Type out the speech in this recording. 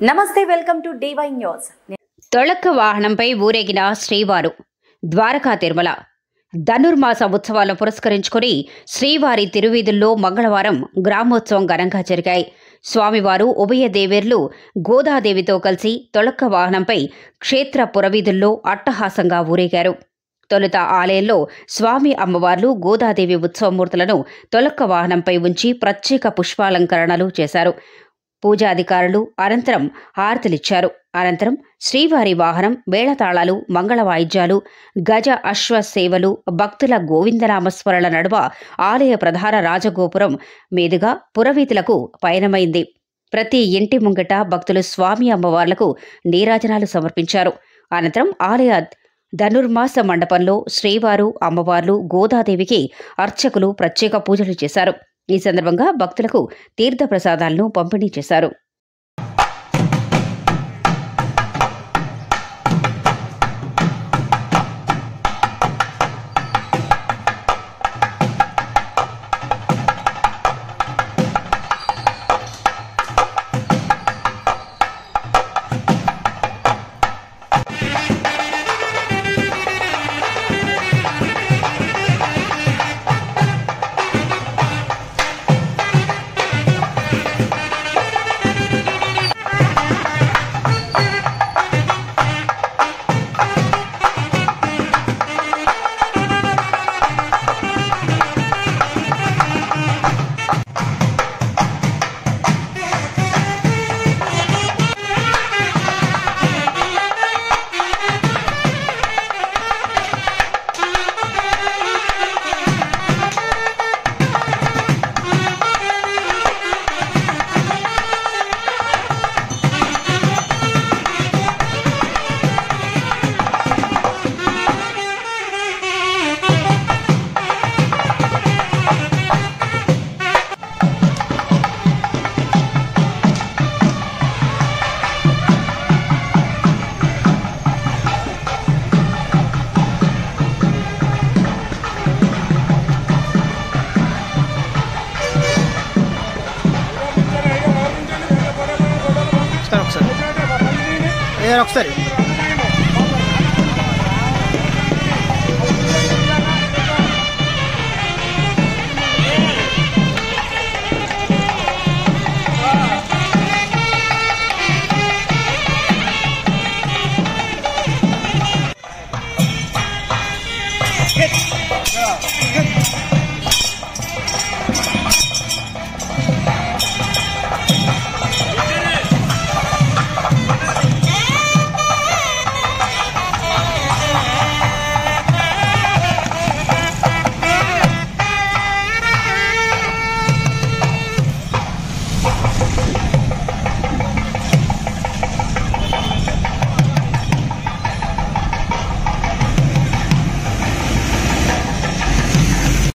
నమస్తే, welcome to DY news. తొలక్క వాహనంపై ఊరేగిన శ్రీవారు ద్వారకా తిరుమల ధనుర్మాస ఉత్సవాలను పురస్కరించుకుని శ్రీవారి తిరువీధుల్లో మంగళవారం గ్రామోత్సవం ఘనంగా జరిగాయి. స్వామివారు ఉభయ దేవేర్లు గోదాదేవితో కలిసి తొలక్క వాహనంపై క్షేత్ర పురవీధుల్లో అట్టహాసంగా ఊరేగారు. తొలుత ఆలయంలో స్వామి అమ్మవార్లు గోదాదేవి ఉత్సవమూర్తులను తొలక్క వాహనంపై ఉంచి ప్రత్యేక పుష్పాలంకరణలు చేశారు. పూజాధికారులు అనంతరం హారతులిచ్చారు. అనంతరం శ్రీవారి వాహనం మేళతాళాలు, మంగళ వాయిద్యాలు, గజ అశ్వ సేవలు, భక్తుల గోవిందనామస్మరణ నడుమ ఆలయ ప్రధాన రాజగోపురం మీదుగా పురవీధులకు పయనమైంది. ప్రతి ఇంటి ముంగట భక్తులు స్వామి అమ్మవార్లకు నీరాజనాలు సమర్పించారు. అనంతరం ఆలయ ధనుర్మాస మండపంలో శ్రీవారు అమ్మవార్లు గోదాదేవికి అర్చకులు ప్రత్యేక పూజలు చేశారు. ఈ సందర్భంగా భక్తులకు తీర్థ ప్రసాదాలను పంపిణీ చేశారు. ఒకసారి